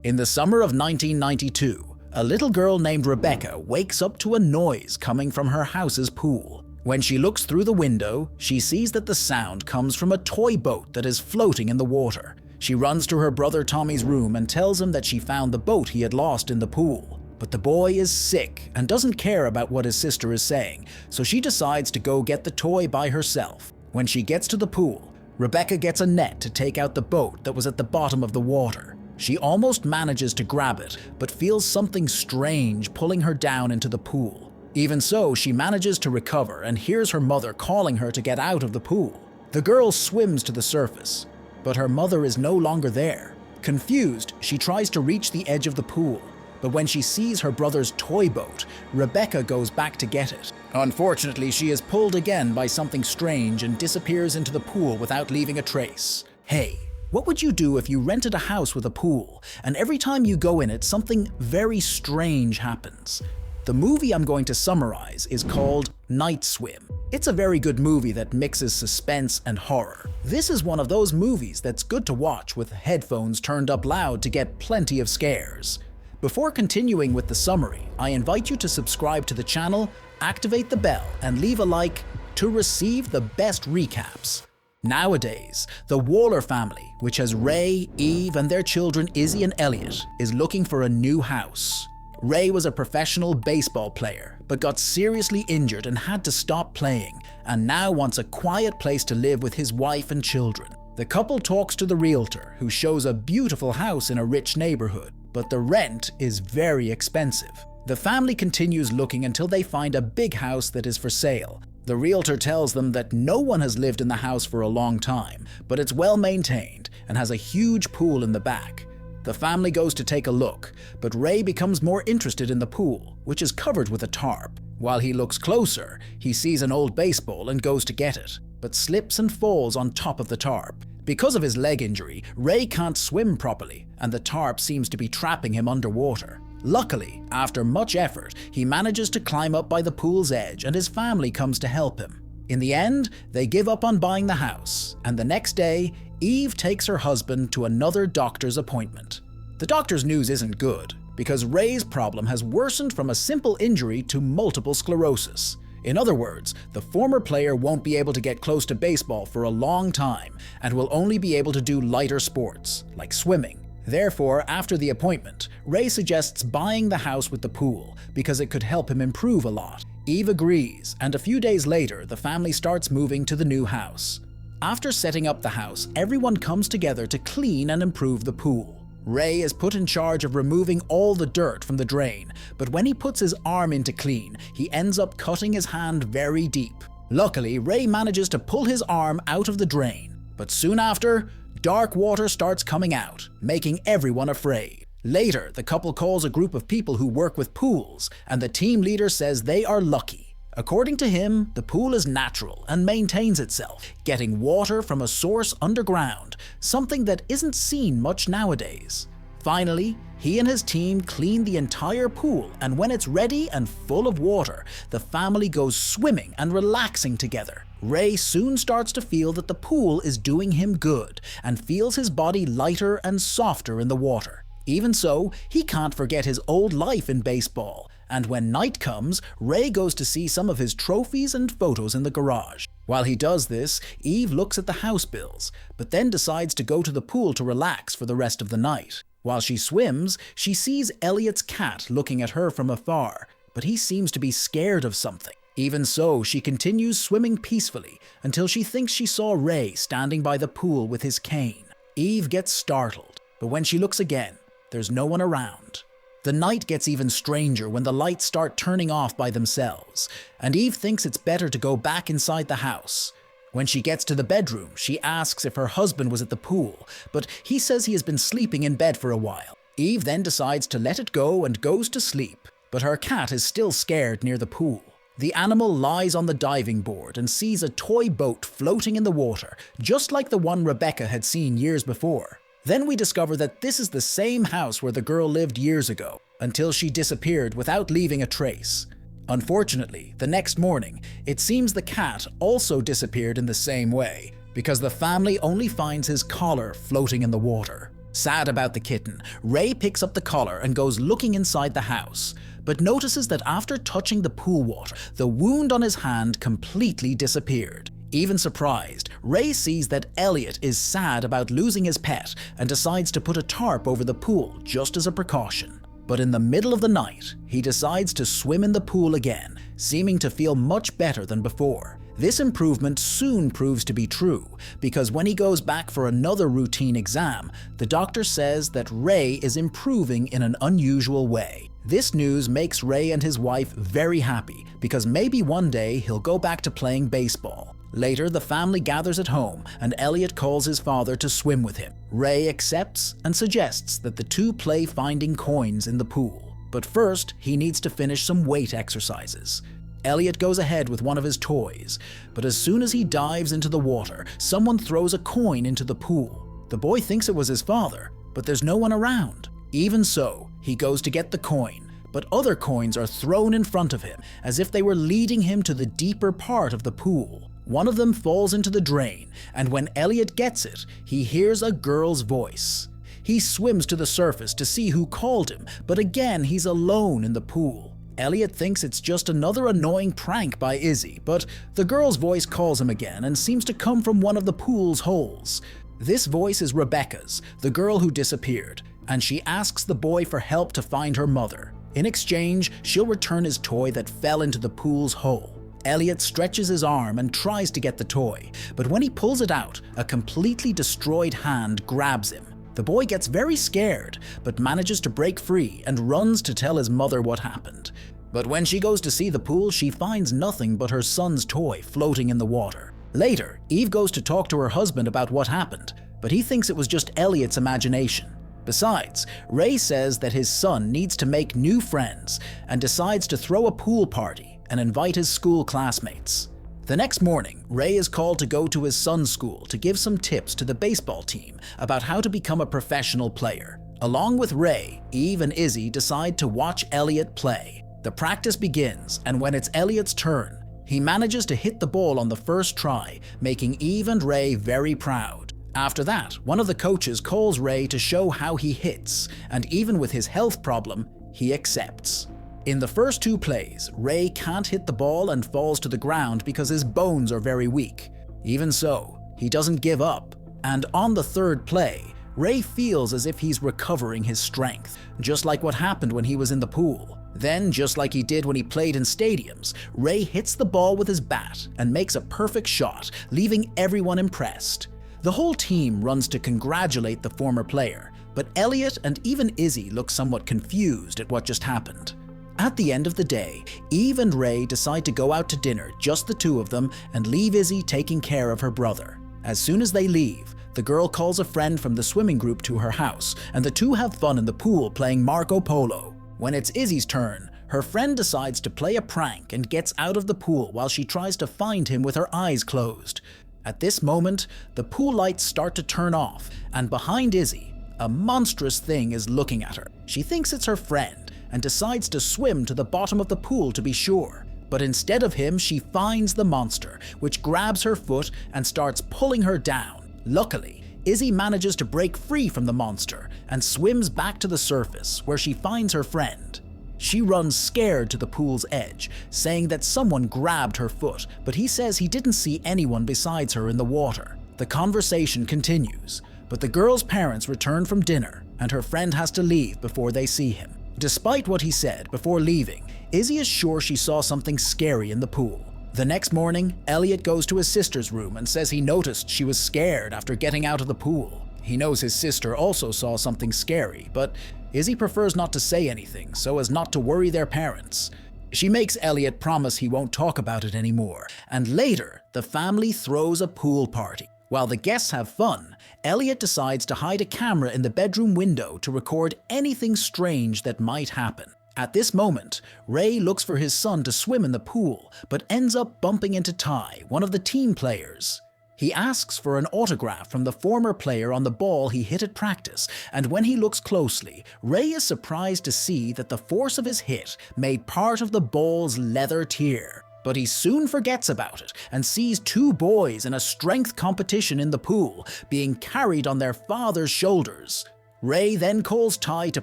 In the summer of 1992, a little girl named Rebecca wakes up to a noise coming from her house's pool. When she looks through the window, she sees that the sound comes from a toy boat that is floating in the water. She runs to her brother Tommy's room and tells him that she found the boat he had lost in the pool. But the boy is sick and doesn't care about what his sister is saying, so she decides to go get the toy by herself. When she gets to the pool, Rebecca gets a net to take out the boat that was at the bottom of the water. She almost manages to grab it, but feels something strange pulling her down into the pool. Even so, she manages to recover and hears her mother calling her to get out of the pool. The girl swims to the surface, but her mother is no longer there. Confused, she tries to reach the edge of the pool, but when she sees her brother's toy boat, Rebecca goes back to get it. Unfortunately, she is pulled again by something strange and disappears into the pool without leaving a trace. Hey, what would you do if you rented a house with a pool, and every time you go in it, something very strange happens? The movie I'm going to summarize is called Night Swim. It's a very good movie that mixes suspense and horror. This is one of those movies that's good to watch with headphones turned up loud to get plenty of scares. Before continuing with the summary, I invite you to subscribe to the channel, activate the bell, and leave a like to receive the best recaps. Nowadays, the Waller family, which has Ray, Eve, and their children Izzy and Elliot, is looking for a new house. Ray was a professional baseball player, but got seriously injured and had to stop playing, and now wants a quiet place to live with his wife and children. The couple talks to the realtor, who shows a beautiful house in a rich neighborhood, but the rent is very expensive. The family continues looking until they find a big house that is for sale. The realtor tells them that no one has lived in the house for a long time, but it's well maintained and has a huge pool in the back. The family goes to take a look, but Ray becomes more interested in the pool, which is covered with a tarp. While he looks closer, he sees an old baseball and goes to get it, but slips and falls on top of the tarp. Because of his leg injury, Ray can't swim properly, and the tarp seems to be trapping him underwater. Luckily, after much effort, he manages to climb up by the pool's edge and his family comes to help him. In the end, they give up on buying the house, and the next day, Eve takes her husband to another doctor's appointment. The doctor's news isn't good, because Ray's problem has worsened from a simple injury to multiple sclerosis. In other words, the former player won't be able to get close to baseball for a long time, and will only be able to do lighter sports, like swimming. Therefore, after the appointment, Ray suggests buying the house with the pool, because it could help him improve a lot. Eve agrees, and a few days later, the family starts moving to the new house. After setting up the house, everyone comes together to clean and improve the pool. Ray is put in charge of removing all the dirt from the drain, but when he puts his arm in to clean, he ends up cutting his hand very deep. Luckily, Ray manages to pull his arm out of the drain, but soon after, dark water starts coming out, making everyone afraid. Later, the couple calls a group of people who work with pools, and the team leader says they are lucky. According to him, the pool is natural and maintains itself, getting water from a source underground, something that isn't seen much nowadays. Finally, he and his team clean the entire pool, and when it's ready and full of water, the family goes swimming and relaxing together. Ray soon starts to feel that the pool is doing him good, and feels his body lighter and softer in the water. Even so, he can't forget his old life in baseball, and when night comes, Ray goes to see some of his trophies and photos in the garage. While he does this, Eve looks at the house bills, but then decides to go to the pool to relax for the rest of the night. While she swims, she sees Elliot's cat looking at her from afar, but he seems to be scared of something. Even so, she continues swimming peacefully until she thinks she saw Ray standing by the pool with his cane. Eve gets startled, but when she looks again, there's no one around. The night gets even stranger when the lights start turning off by themselves, and Eve thinks it's better to go back inside the house. When she gets to the bedroom, she asks if her husband was at the pool, but he says he has been sleeping in bed for a while. Eve then decides to let it go and goes to sleep, but her cat is still scared near the pool. The animal lies on the diving board and sees a toy boat floating in the water, just like the one Rebecca had seen years before. Then we discover that this is the same house where the girl lived years ago, until she disappeared without leaving a trace. Unfortunately, the next morning, it seems the cat also disappeared in the same way, because the family only finds his collar floating in the water. Sad about the kitten, Ray picks up the collar and goes looking inside the house, but notices that after touching the pool water, the wound on his hand completely disappeared. Even surprised, Ray sees that Elliot is sad about losing his pet and decides to put a tarp over the pool just as a precaution. But in the middle of the night, he decides to swim in the pool again, seeming to feel much better than before. This improvement soon proves to be true, because when he goes back for another routine exam, the doctor says that Ray is improving in an unusual way. This news makes Ray and his wife very happy, because maybe one day he'll go back to playing baseball. Later, the family gathers at home, and Elliot calls his father to swim with him. Ray accepts and suggests that the two play finding coins in the pool. But first, he needs to finish some weight exercises. Elliot goes ahead with one of his toys, but as soon as he dives into the water, someone throws a coin into the pool. The boy thinks it was his father, but there's no one around. Even so, he goes to get the coin, but other coins are thrown in front of him, as if they were leading him to the deeper part of the pool. One of them falls into the drain, and when Elliot gets it, he hears a girl's voice. He swims to the surface to see who called him, but again he's alone in the pool. Elliot thinks it's just another annoying prank by Izzy, but the girl's voice calls him again and seems to come from one of the pool's holes. This voice is Rebecca's, the girl who disappeared, and she asks the boy for help to find her mother. In exchange, she'll return his toy that fell into the pool's hole. Elliot stretches his arm and tries to get the toy, but when he pulls it out, a completely destroyed hand grabs him. The boy gets very scared, but manages to break free and runs to tell his mother what happened. But when she goes to see the pool, she finds nothing but her son's toy floating in the water. Later, Eve goes to talk to her husband about what happened, but he thinks it was just Elliot's imagination. Besides, Ray says that his son needs to make new friends and decides to throw a pool party and invite his school classmates. The next morning, Ray is called to go to his son's school to give some tips to the baseball team about how to become a professional player. Along with Ray, Eve and Izzy decide to watch Elliot play. The practice begins, and when it's Elliot's turn, he manages to hit the ball on the first try, making Eve and Ray very proud. After that, one of the coaches calls Ray to show how he hits, and even with his health problem, he accepts. In the first two plays, Ray can't hit the ball and falls to the ground because his bones are very weak. Even so, he doesn't give up, and on the third play, Ray feels as if he's recovering his strength, just like what happened when he was in the pool. Then, just like he did when he played in stadiums, Ray hits the ball with his bat and makes a perfect shot, leaving everyone impressed. The whole team runs to congratulate the former player, but Elliot and even Izzy look somewhat confused at what just happened. At the end of the day, Eve and Ray decide to go out to dinner, just the two of them, and leave Izzy taking care of her brother. As soon as they leave, the girl calls a friend from the swimming group to her house, and the two have fun in the pool playing Marco Polo. When it's Izzy's turn, her friend decides to play a prank and gets out of the pool while she tries to find him with her eyes closed. At this moment, the pool lights start to turn off, and behind Izzy, a monstrous thing is looking at her. She thinks it's her friend, and decides to swim to the bottom of the pool to be sure. But instead of him, she finds the monster, which grabs her foot and starts pulling her down. Luckily, Izzy manages to break free from the monster and swims back to the surface, where she finds her friend. She runs scared to the pool's edge, saying that someone grabbed her foot, but he says he didn't see anyone besides her in the water. The conversation continues, but the girl's parents return from dinner, and her friend has to leave before they see him. Despite what he said before leaving, Izzy is sure she saw something scary in the pool. The next morning, Elliot goes to his sister's room and says he noticed she was scared after getting out of the pool. He knows his sister also saw something scary, but Izzy prefers not to say anything so as not to worry their parents. She makes Elliot promise he won't talk about it anymore, and later, the family throws a pool party. While the guests have fun, Elliot decides to hide a camera in the bedroom window to record anything strange that might happen. At this moment, Ray looks for his son to swim in the pool, but ends up bumping into Ty, one of the team players. He asks for an autograph from the former player on the ball he hit at practice, and when he looks closely, Ray is surprised to see that the force of his hit made part of the ball's leather tier. But he soon forgets about it and sees two boys in a strength competition in the pool being carried on their father's shoulders. Ray then calls Ty to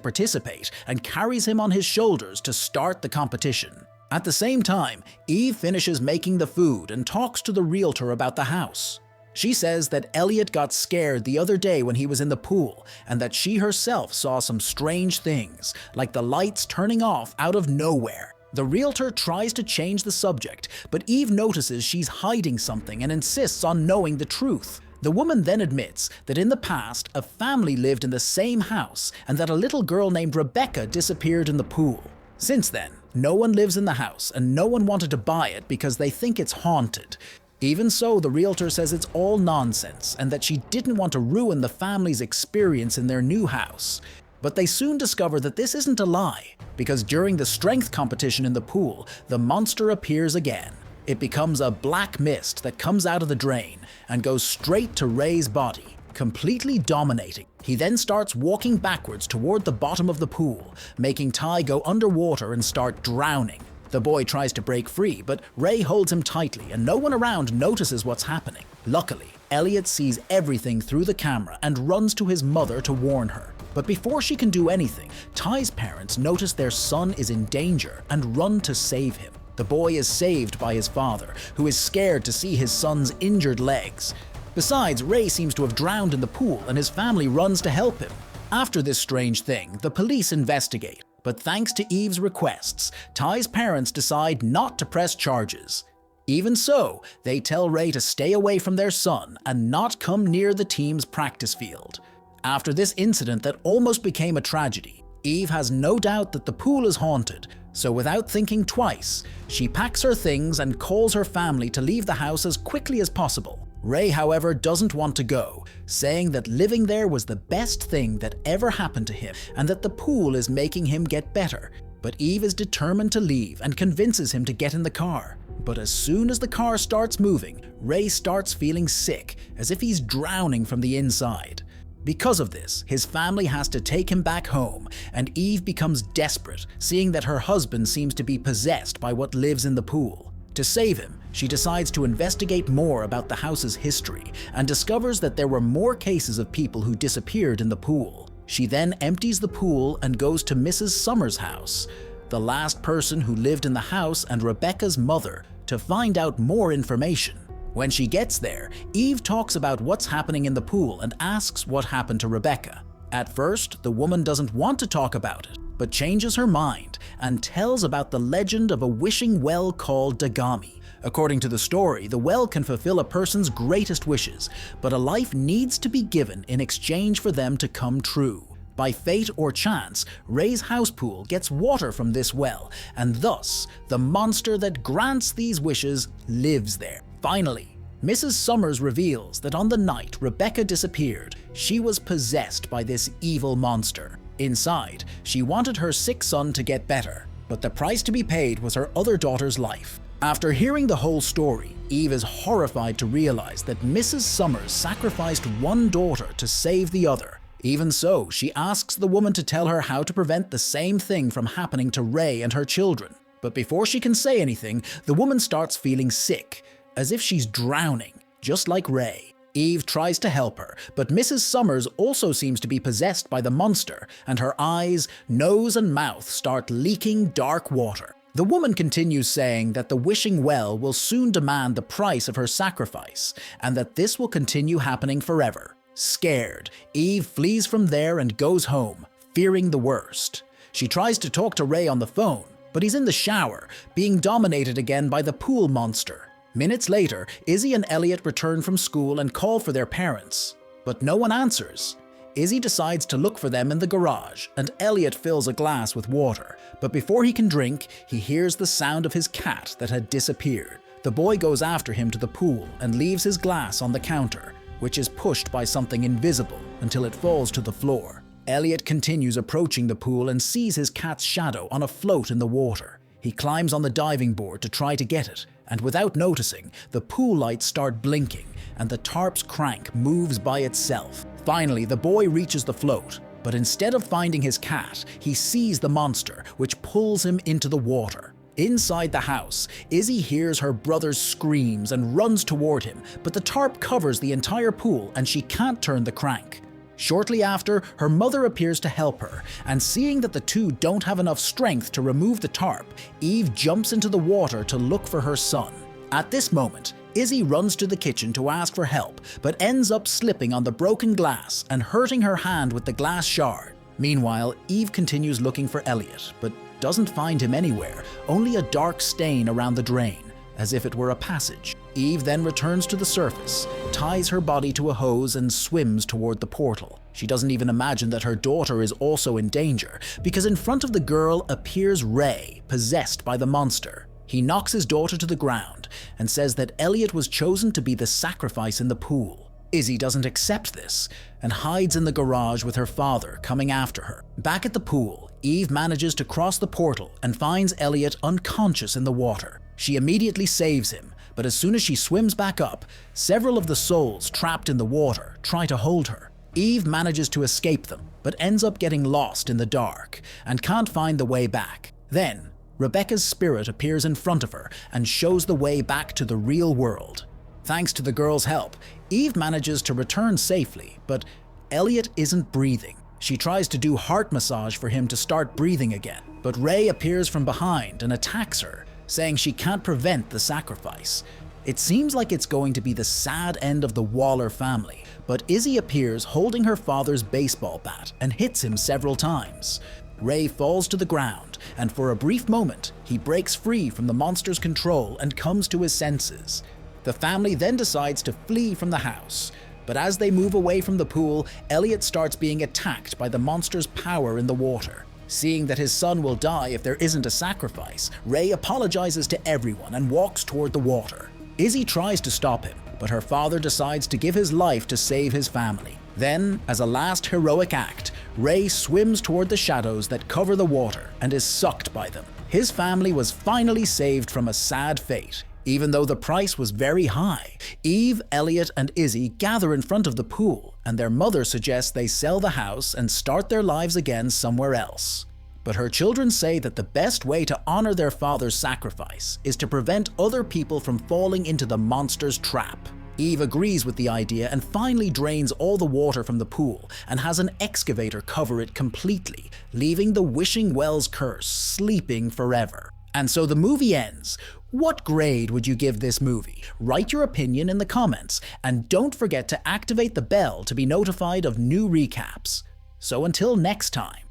participate and carries him on his shoulders to start the competition. At the same time, Eve finishes making the food and talks to the realtor about the house. She says that Elliot got scared the other day when he was in the pool and that she herself saw some strange things, like the lights turning off out of nowhere. The realtor tries to change the subject, but Eve notices she's hiding something and insists on knowing the truth. The woman then admits that in the past, a family lived in the same house and that a little girl named Rebecca disappeared in the pool. Since then, no one lives in the house and no one wanted to buy it because they think it's haunted. Even so, the realtor says it's all nonsense and that she didn't want to ruin the family's experience in their new house. But they soon discover that this isn't a lie, because during the strength competition in the pool, the monster appears again. It becomes a black mist that comes out of the drain and goes straight to Ray's body, completely dominating. He then starts walking backwards toward the bottom of the pool, making Ty go underwater and start drowning. The boy tries to break free, but Ray holds him tightly and no one around notices what's happening. Luckily, Elliot sees everything through the camera and runs to his mother to warn her. But before she can do anything, Ty's parents notice their son is in danger and run to save him. The boy is saved by his father, who is scared to see his son's injured legs. Besides, Ray seems to have drowned in the pool and his family runs to help him. After this strange thing, the police investigate. But thanks to Eve's requests, Ty's parents decide not to press charges. Even so, they tell Ray to stay away from their son and not come near the team's practice field. After this incident that almost became a tragedy, Eve has no doubt that the pool is haunted, so without thinking twice, she packs her things and calls her family to leave the house as quickly as possible. Ray, however, doesn't want to go, saying that living there was the best thing that ever happened to him and that the pool is making him get better. But Eve is determined to leave and convinces him to get in the car. But as soon as the car starts moving, Ray starts feeling sick, as if he's drowning from the inside. Because of this, his family has to take him back home, and Eve becomes desperate, seeing that her husband seems to be possessed by what lives in the pool. To save him, she decides to investigate more about the house's history and discovers that there were more cases of people who disappeared in the pool. She then empties the pool and goes to Mrs. Summers' house, the last person who lived in the house and Rebecca's mother, to find out more information. When she gets there, Eve talks about what's happening in the pool and asks what happened to Rebecca. At first, the woman doesn't want to talk about it, but changes her mind and tells about the legend of a wishing well called Dagami. According to the story, the well can fulfill a person's greatest wishes, but a life needs to be given in exchange for them to come true. By fate or chance, Ray's house pool gets water from this well, and thus, the monster that grants these wishes lives there. Finally, Mrs. Summers reveals that on the night Rebecca disappeared, she was possessed by this evil monster. Inside, she wanted her sick son to get better, but the price to be paid was her other daughter's life. After hearing the whole story, Eve is horrified to realize that Mrs. Summers sacrificed one daughter to save the other. Even so, she asks the woman to tell her how to prevent the same thing from happening to Ray and her children. But before she can say anything, the woman starts feeling sick, as if she's drowning, just like Ray. Eve tries to help her, but Mrs. Summers also seems to be possessed by the monster, and her eyes, nose, and mouth start leaking dark water. The woman continues saying that the wishing well will soon demand the price of her sacrifice, and that this will continue happening forever. Scared, Eve flees from there and goes home, fearing the worst. She tries to talk to Ray on the phone, but he's in the shower, being dominated again by the pool monster. Minutes later, Izzy and Elliot return from school and call for their parents, but no one answers. Izzy decides to look for them in the garage, and Elliot fills a glass with water. But before he can drink, he hears the sound of his cat that had disappeared. The boy goes after him to the pool and leaves his glass on the counter, which is pushed by something invisible until it falls to the floor. Elliot continues approaching the pool and sees his cat's shadow on a float in the water. He climbs on the diving board to try to get it, and without noticing, the pool lights start blinking and the tarp's crank moves by itself. Finally, the boy reaches the float, but instead of finding his cat, he sees the monster, which pulls him into the water. Inside the house, Izzy hears her brother's screams and runs toward him, but the tarp covers the entire pool and she can't turn the crank. Shortly after, her mother appears to help her, and seeing that the two don't have enough strength to remove the tarp, Eve jumps into the water to look for her son. At this moment, Izzy runs to the kitchen to ask for help, but ends up slipping on the broken glass and hurting her hand with the glass shard. Meanwhile, Eve continues looking for Elliot, but doesn't find him anywhere, only a dark stain around the drain, as if it were a passage. Eve then returns to the surface, ties her body to a hose and swims toward the portal. She doesn't even imagine that her daughter is also in danger, because in front of the girl appears Ray, possessed by the monster. He knocks his daughter to the ground and says that Elliot was chosen to be the sacrifice in the pool. Izzy doesn't accept this and hides in the garage with her father coming after her. Back at the pool, Eve manages to cross the portal and finds Elliot unconscious in the water. She immediately saves him, but as soon as she swims back up, several of the souls trapped in the water try to hold her. Eve manages to escape them, but ends up getting lost in the dark and can't find the way back. Then, Rebecca's spirit appears in front of her and shows the way back to the real world. Thanks to the girl's help, Eve manages to return safely, but Elliot isn't breathing. She tries to do heart massage for him to start breathing again, but Ray appears from behind and attacks her, saying she can't prevent the sacrifice. It seems like it's going to be the sad end of the Waller family, but Izzy appears holding her father's baseball bat and hits him several times. Ray falls to the ground, and for a brief moment, he breaks free from the monster's control and comes to his senses. The family then decides to flee from the house, but as they move away from the pool, Elliot starts being attacked by the monster's power in the water. Seeing that his son will die if there isn't a sacrifice, Ray apologizes to everyone and walks toward the water. Izzy tries to stop him, but her father decides to give his life to save his family. Then, as a last heroic act, Ray swims toward the shadows that cover the water and is sucked by them. His family was finally saved from a sad fate. Even though the price was very high, Eve, Elliot, and Izzy gather in front of the pool, and their mother suggests they sell the house and start their lives again somewhere else. But her children say that the best way to honor their father's sacrifice is to prevent other people from falling into the monster's trap. Eve agrees with the idea and finally drains all the water from the pool and has an excavator cover it completely, leaving the Wishing Wells curse sleeping forever. And so the movie ends. What grade would you give this movie? Write your opinion in the comments, and don't forget to activate the bell to be notified of new recaps. So until next time.